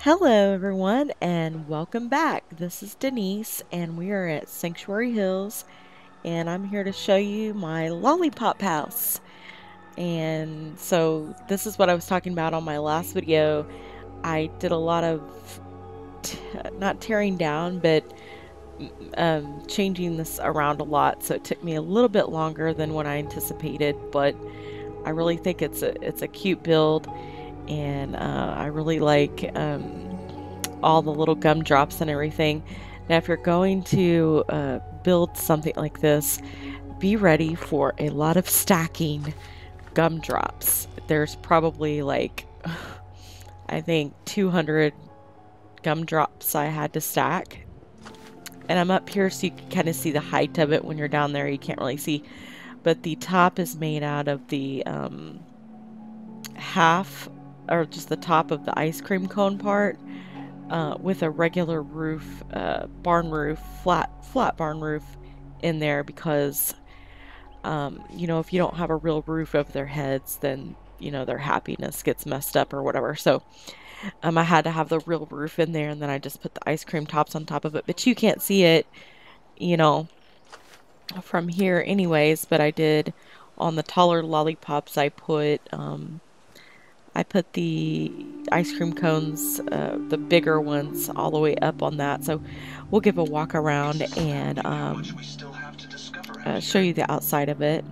Hello, everyone, and welcome back. This is Denise, and we are at Sanctuary Hills, and I'm here to show you my Lollipop house. And so, this is what I was talking about on my last video. I did a lot of not tearing down, but changing this around a lot. So it took me a little bit longer than what I anticipated, but I really think it's a cute build, and I really like all the little gumdrops and everything. Now, if you're going to build something like this, be ready for a lot of stacking gumdrops. There's probably like, I think 200 gumdrops I had to stack. And I'm up here so you can kind of see the height of it. When you're down there, you can't really see. But the top is made out of the half, or just the top of the ice cream cone part. With a regular roof, barn roof, flat barn roof in there, because you know, if you don't have a real roof over their heads, then you know their happiness gets messed up or whatever. So I had to have the real roof in there, and then I just put the ice cream tops on top of it. But you can't see it, you know, from here anyways. But I did on the taller lollipops. I put the ice cream cones, the bigger ones, all the way up on that. So we'll give a walk around and show you the outside of it.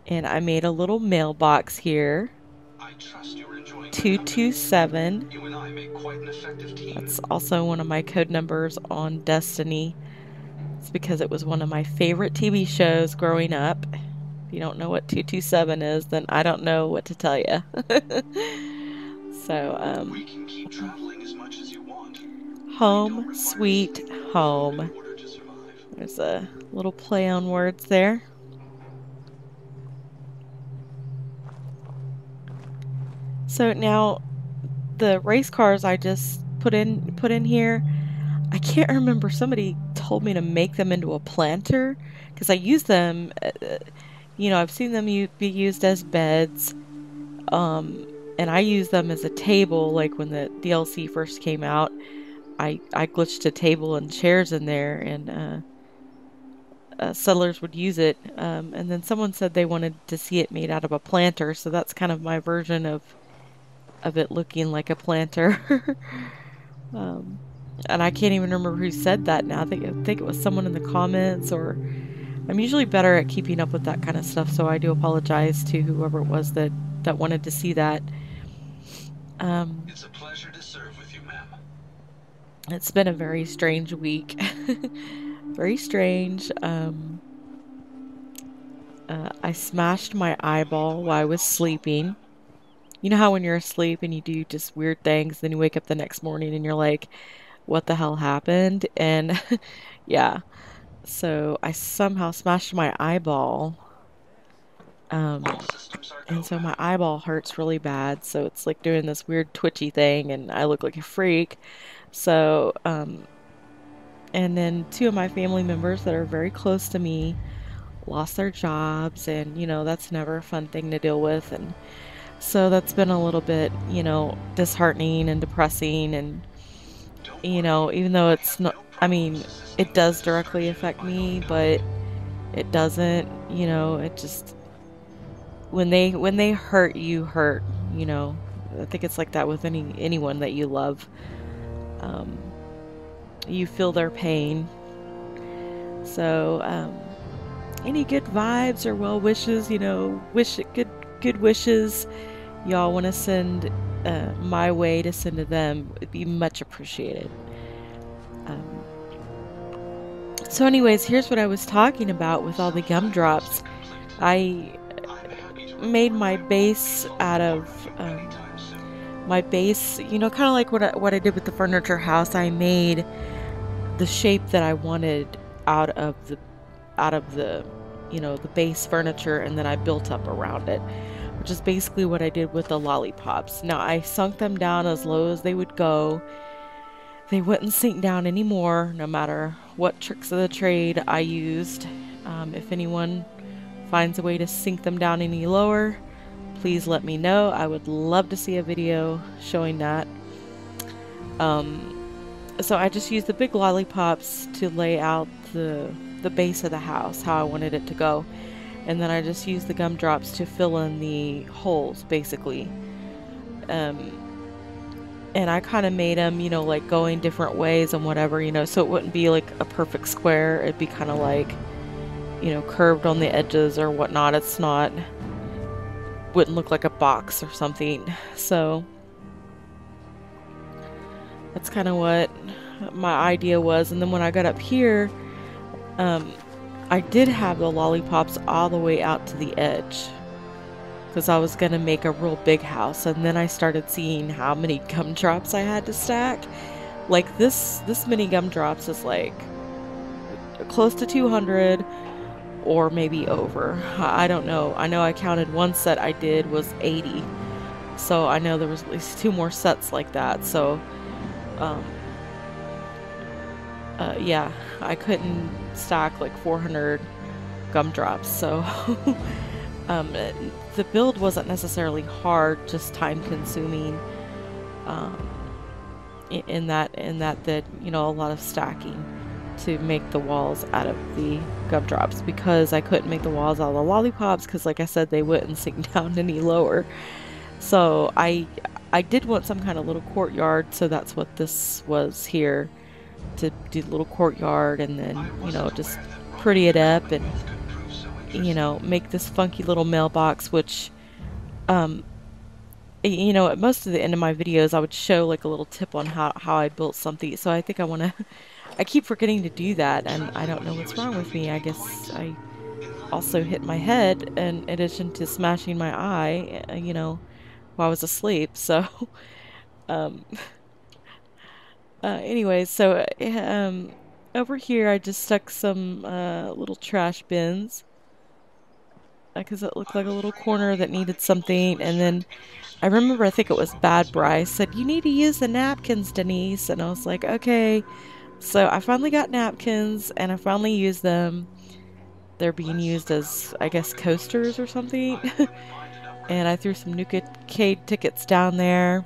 And I made a little mailbox here. 227. That's also one of my code numbers on Destiny. It's because it was one of my favorite TV shows growing up. If you don't know what 227 is, then I don't know what to tell you. So, we can keep traveling as much as you want. Home, sweet home. There's a little play on words there. So now, the race cars I just put in here, I can't remember. Somebody told me to make them into a planter, because I use them. You know, I've seen them be used as beds, and I use them as a table. Like when the DLC first came out, I glitched a table and chairs in there, and settlers would use it. And then someone said they wanted to see it made out of a planter, so that's kind of my version of it looking like a planter. And I can't even remember who said that now. I think it was someone in the comments, or I'm usually better at keeping up with that kind of stuff, so I do apologize to whoever it was that wanted to see that. It's a pleasure to serve with you, ma'am. It's been a very strange week. Very strange. I smashed my eyeball while I was sleeping. You know how when you're asleep and you do just weird things, then you wake up the next morning and you're like, what the hell happened? And yeah, so I somehow smashed my eyeball. And so my eyeball hurts really bad, so it's like doing this weird twitchy thing, and I look like a freak. So, and then two of my family members that are very close to me lost their jobs, and you know, that's never a fun thing to deal with. And so that's been a little bit, you know, disheartening and depressing. And you know, even though it's not, I mean, it does directly affect me, but it doesn't, you know, it just, when they hurt, you hurt, you know. I think it's like that with anyone that you love. You feel their pain. So, any good vibes or well wishes, you know, good wishes y'all want to send my way to send to them, it'd be much appreciated. So anyways, here's what I was talking about with all the gumdrops. I made my base out of my base, you know, kind of like what I did with the furniture house. I made the shape that I wanted out of the you know, the base furniture, and then I built up around it, which is basically what I did with the lollipops. Now, I sunk them down as low as they would go. They wouldn't sink down anymore, no matter what tricks of the trade I used. If anyone finds a way to sink them down any lower, please let me know. I would love to see a video showing that. So I just used the big lollipops to lay out the base of the house, how I wanted it to go. And then I just used the gumdrops to fill in the holes, basically. And I kind of made them, you know, like going different ways and whatever, you know, so it wouldn't be like a perfect square. It'd be kind of like, you know, curved on the edges or whatnot. It's not, wouldn't look like a box or something. So that's kind of what my idea was. And then when I got up here, I did have the lollipops all the way out to the edge because I was going to make a real big house. And then I started seeing how many gumdrops I had to stack. Like this many gumdrops is like close to 200 or maybe over. I don't know. I know I counted one set I did was 80. So I know there was at least 2 more sets like that. So yeah, I couldn't stack like 400 gumdrops. So the build wasn't necessarily hard, just time consuming. In that you know, a lot of stacking to make the walls out of the gumdrops, because I couldn't make the walls out of the lollipops because, like I said, they wouldn't sink down any lower. So I did want some kind of little courtyard, so that's what this was here, to do the little courtyard, and then, you know, just pretty it up and, you know, make this funky little mailbox, which you know, at most of the end of my videos I would show like a little tip on how I built something. So I think I want to I keep forgetting to do that, and I don't know what's wrong with me. I guess I also hit my head in addition to smashing my eye, you know, while I was asleep. So anyways, so over here I just stuck some little trash bins because it looked like a little corner that needed something. And then I remember, I think it was BadBry said, "You need to use the napkins, Denise." And I was like, okay. So I finally got napkins, and I finally used them. They're being used as, I guess, coasters or something. And I threw some nuke-cade tickets down there.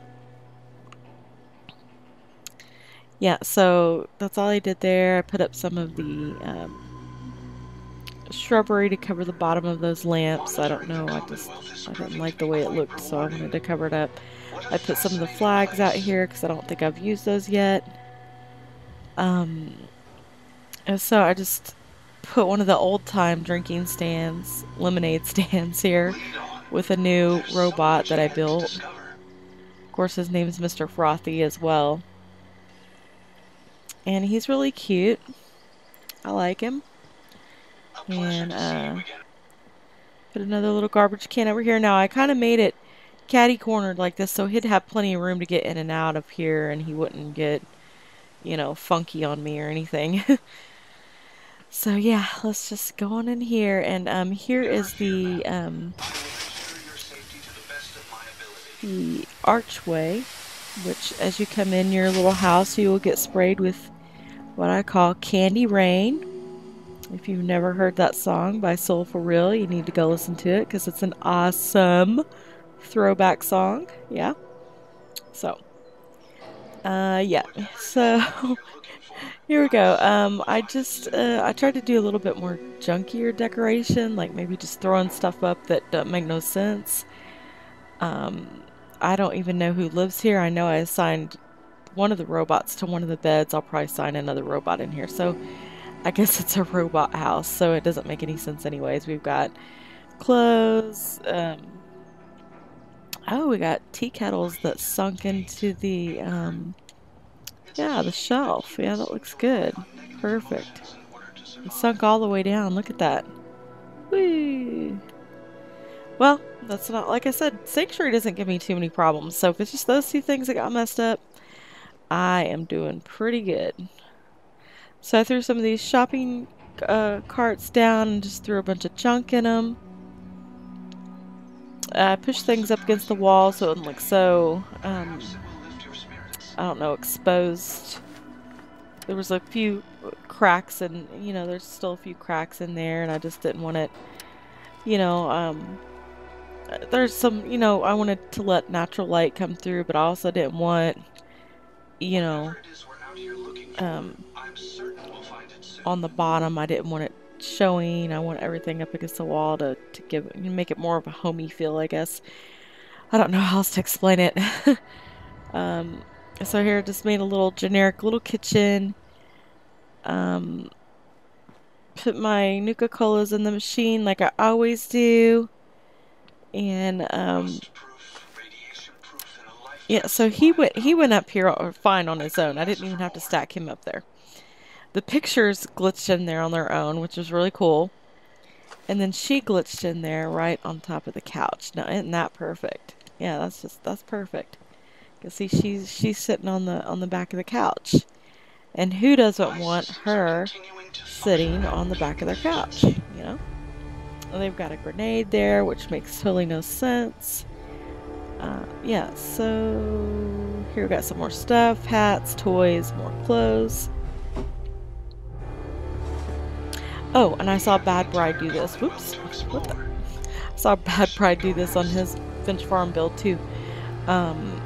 Yeah, so that's all I did there. I put up some of the shrubbery to cover the bottom of those lamps. I don't know, I didn't like the way it looked, so I wanted to cover it up. I put some of the flags out here because I don't think I've used those yet. And so I just put one of the old-time drinking stands, lemonade stands here, with a new robot that I built. Of course, his name is Mr. Frothy as well. And he's really cute. I like him. And put another little garbage can over here. Now I kind of made it catty-cornered like this, so he'd have plenty of room to get in and out of here, and he wouldn't get, you know, funky on me or anything. So yeah, let's just go on in here, and here is the archway, which as you come in your little house, you will get sprayed with what I call Candy Rain. If you've never heard that song by Soul For Real, you need to go listen to it because it's an awesome throwback song. Yeah. So, yeah. So, here we go. I tried to do a little bit more junkier decoration, like maybe just throwing stuff up that doesn't make no sense. I don't even know who lives here. I know I assigned one of the robots to one of the beds. I'll probably assign another robot in here. So I guess it's a robot house, so it doesn't make any sense anyways. We've got clothes. Oh, we got tea kettles that sunk into the, yeah, the shelf. Yeah, that looks good. Perfect. It sunk all the way down. Look at that. Whee! Well, that's not, like I said, Sanctuary doesn't give me too many problems. So if it's just those 2 things that got messed up, I am doing pretty good. So I threw some of these shopping carts down and just threw a bunch of junk in them. I pushed things up against the wall so it wouldn't look so, I don't know, exposed. There was a few cracks, and, you know, there's still a few cracks in there, and I just didn't want it you know, there's some, you know, I wanted to let natural light come through, but I also didn't want, you know, Whatever it is we're out here looking for, um, I'm certain we'll find it soon. on the bottom, I didn't want it showing. I want everything up against the wall to give, make it more of a homey feel, I guess. I don't know how else to explain it. um, so here, just made a little generic little kitchen. Um, put my Nuka-Colas in the machine like I always do. And Rust-proof, radiation-proof, and a yeah, lifetime so supply of he went power. up here fine on I his own. couldn't I didn't ask even for have to more. stack him up there. The pictures glitched in there on their own, which was really cool. And then she glitched in there right on top of the couch. Now, isn't that perfect? Yeah, that's perfect. You see, she's sitting on the back of the couch. And who doesn't My want systems are her continuing to function sitting at on the back peak of their couch? efficiency. You know? Well, they've got a grenade there, which makes totally no sense. Yeah, so here we got some more stuff, hats, toys, more clothes. Oh, and I We saw have the BadBry entire do this. Commonwealth Whoops. to What the? explore. I saw Where should we BadBry do go this on next? his Finch Farm build too. Um,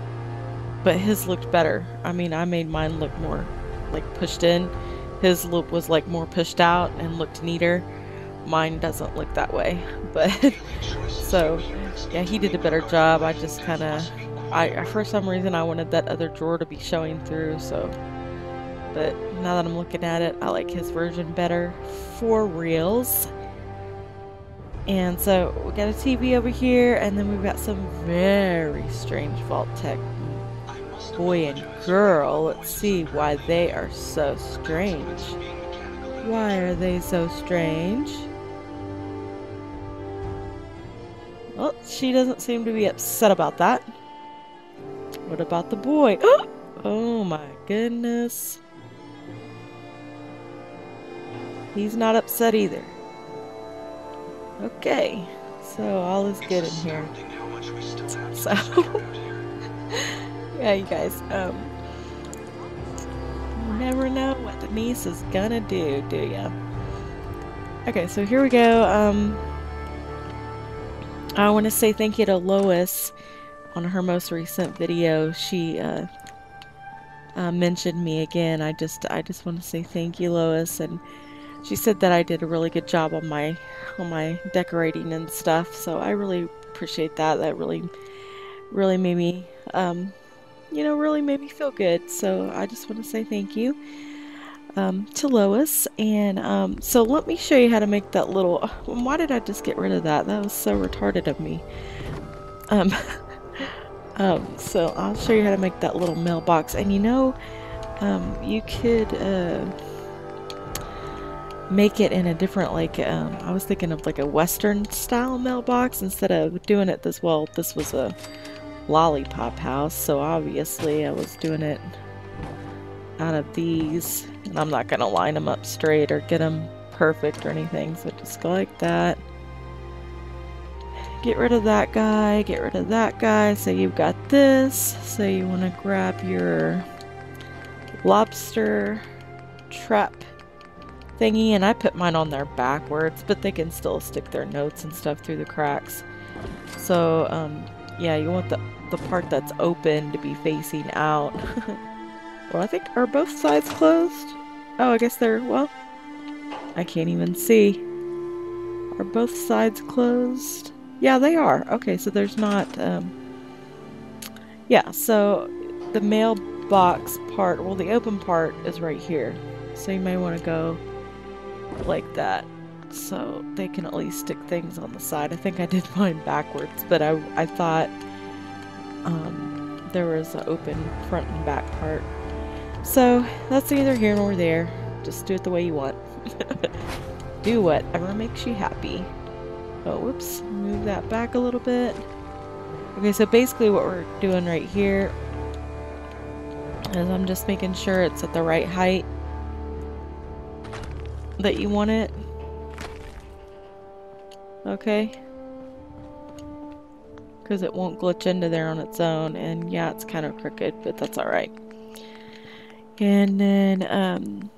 but his looked better. I mean, I made mine look more like pushed in. His look was like more pushed out and looked neater. Mine doesn't look that way. But Daily choices you so humans yeah, need to he did a make when better our job. I equation just kind of test must be I quantum for some perfect. reason I wanted that other drawer to be showing through, so but now that I'm looking at it, I like his version better for reals. And so we got a TV over here, and then we've got some very strange vault tech. I must Boy and apologize for making girl, the let's noises see why apparently they heard. are so The strange. consequence of being mechanical in Why nature. are they so strange? Well, she doesn't seem to be upset about that. What about the boy? Oh my goodness. He's not upset either. Okay, so all is It's good in here. astounding how much we still have to So, discover out here. yeah, you guys, you never know what the niece is gonna do ya? Okay, so here we go. I want to say thank you to Lois on her most recent video. She mentioned me again. I just want to say thank you, Lois, and she said that I did a really good job on my decorating and stuff. So I really appreciate that. That really made me you know, really made me feel good. So I just want to say thank you to Lois. And so let me show you how to make that little. Why did I just get rid of that? That was so retarded of me. Um, so I'll show you how to make that little mailbox. And you know, you could make it in a different, like, I was thinking of like a Western style mailbox instead of doing it this well. This was a Lollipop house, so obviously I was doing it out of these, and I'm not gonna line them up straight or get them perfect or anything, so just go like that. Get rid of that guy, get rid of that guy. So you've got this, so you want to grab your lobster trap thingy, and I put mine on there backwards, but they can still stick their notes and stuff through the cracks. So yeah, you want the part that's open to be facing out. Well, I think, are both sides closed? Oh, I guess they're, well, I can't even see. Are both sides closed? Yeah, they are. Okay, so there's not, yeah, so the mailbox part, well, the open part is right here. So you may want to go like that, so they can at least stick things on the side. I think I did mine backwards, but I thought there was an open front and back part. So that's neither here nor there. Just do it the way you want. Do whatever makes you happy. Oh, whoops. Move that back a little bit. Okay, so basically what we're doing right here is I'm just making sure it's at the right height that you want it. Okay. Because it won't glitch into there on its own. And yeah, it's kind of crooked, but that's alright. And then,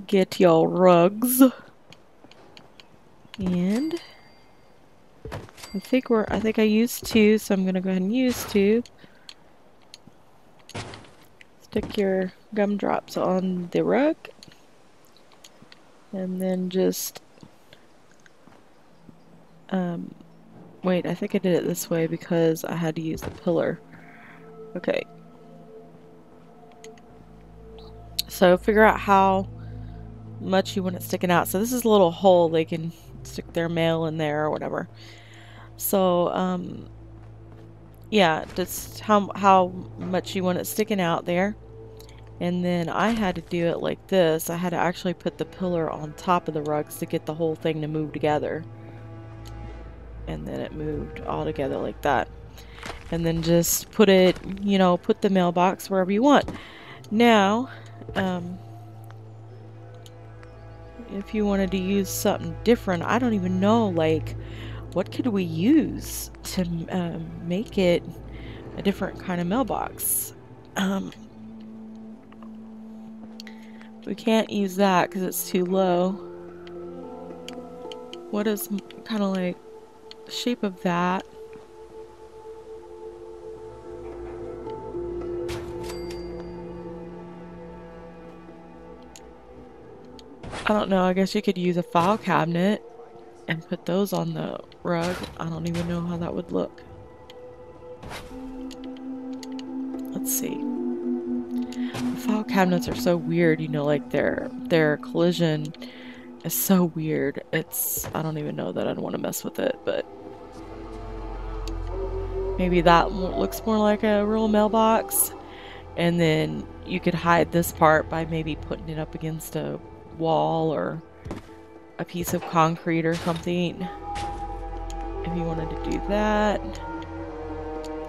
get your rugs. And I think I used 2, so I'm gonna go ahead and use 2. Stick your gumdrops on the rug. And then just, wait, I think I did it this way because I had to use the pillar. Okay. So figure out how much you want it sticking out. So this is a little hole they can stick their mail in there or whatever. So, yeah, just how much you want it sticking out there. And then I had to do it like this. I had to actually put the pillar on top of the rugs to get the whole thing to move together. And then it moved all together like that. And then just put it, you know, put the mailbox wherever you want. Now, if you wanted to use something different, I don't even know, like, what could we use to make it a different kind of mailbox? We can't use that because it's too low. What is kind of like the shape of that? I don't know. I guess you could use a file cabinet and put those on the rug. I don't even know how that would look. Let's see. The file cabinets are so weird, you know, like their collision is so weird. I don't even know that I'd want to mess with it, but maybe that looks more like a real mailbox. And then you could hide this part by maybe putting it up against a wall or a piece of concrete or something. If you wanted to do that.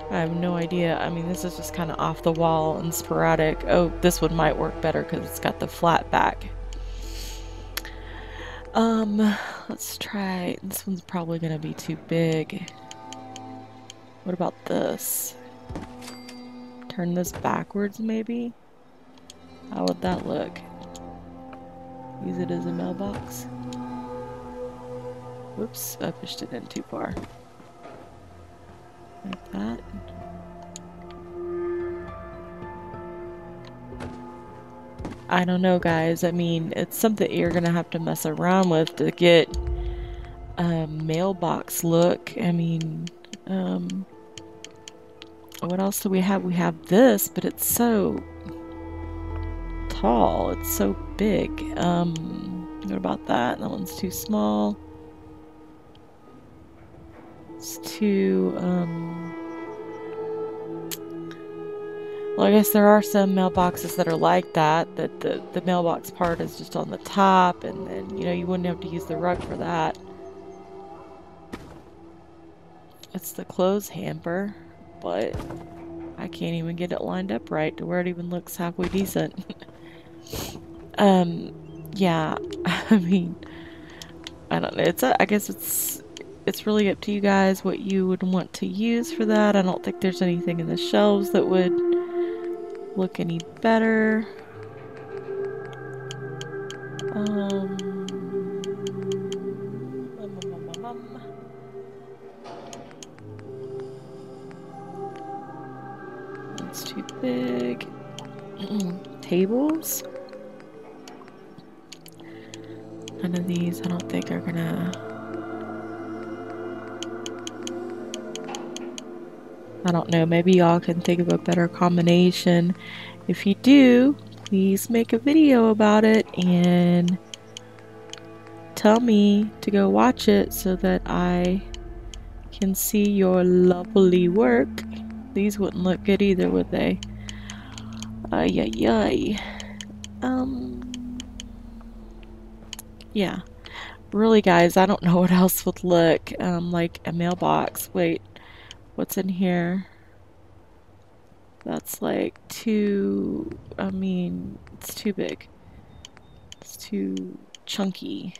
I have no idea. I mean, this is just kind of off the wall and sporadic. Oh, this one might work better because it's got the flat back. Let's try. This one's probably going to be too big. What about this? Turn this backwards, maybe? How would that look? Use it as a mailbox. Whoops, I pushed it in too far. Like that. I don't know, guys. I mean, it's something you're gonna have to mess around with to get a mailbox look. I mean, what else do we have? We have this, but it's so tall. It's so big. What about that? That one's too small. It's too, well, I guess there are some mailboxes that are like that the mailbox part is just on the top, and then, you know, you wouldn't have to use the rug for that. It's the clothes hamper, but I can't even get it lined up right to where it even looks halfway decent. Yeah, I mean, I don't know. I guess it's really up to you guys what you would want to use for that. I don't think there's anything in the shelves that would look any better. It's too big. Tables? None of these I don't think are gonna... I don't know, maybe y'all can think of a better combination. If you do, please make a video about it and tell me to go watch it so that I can see your lovely work. These wouldn't look good either, would they? Ay, ay, ay. Yeah. Really, guys, I don't know what else would look like a mailbox. Wait, what's in here? That's like too, I mean, it's too big. It's too chunky.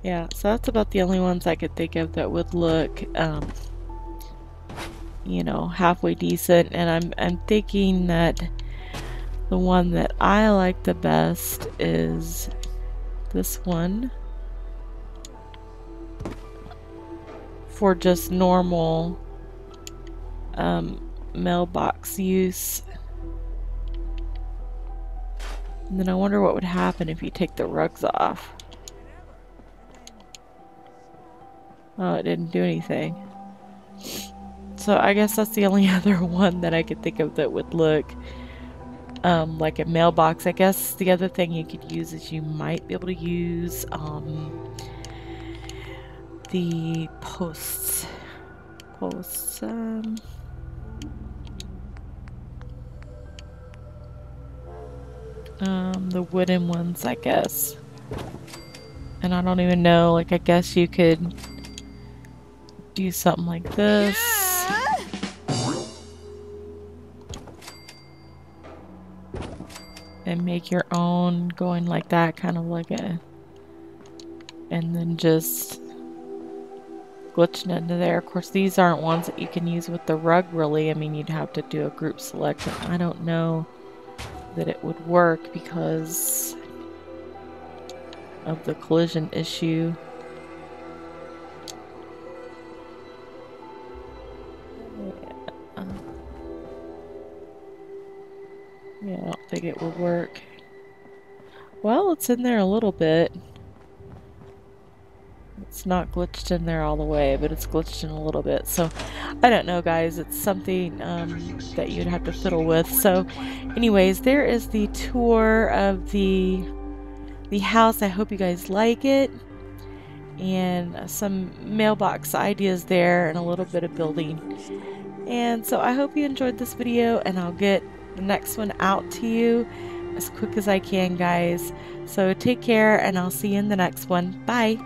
Yeah, so that's about the only ones I could think of that would look, you know, halfway decent. And I'm thinking that the one that I like the best is this one for just normal mailbox use. And then I wonder what would happen if you take the rugs off. Oh, it didn't do anything. So I guess that's the only other one that I could think of that would look like a mailbox. I guess the other thing you could use is you might be able to use the posts. The wooden ones, I guess. And I don't even know, like, I guess you could do something like this. And make your own going like that, kind of like a, and then just glitching into there. Of course, these aren't ones that you can use with the rug, really. I mean, you'd have to do a group select, and I don't know that it would work because of the collision issue. Yeah, I don't think it would work. Well, it's in there a little bit. It's not glitched in there all the way, but it's glitched in a little bit. So, I don't know, guys. It's something that you'd have to fiddle with. So, anyways, there is the tour of the house. I hope you guys like it. And some mailbox ideas there and a little bit of building. And so I hope you enjoyed this video, and I'll get the next one out to you as quick as I can, guys. So take care, and I'll see you in the next one. Bye.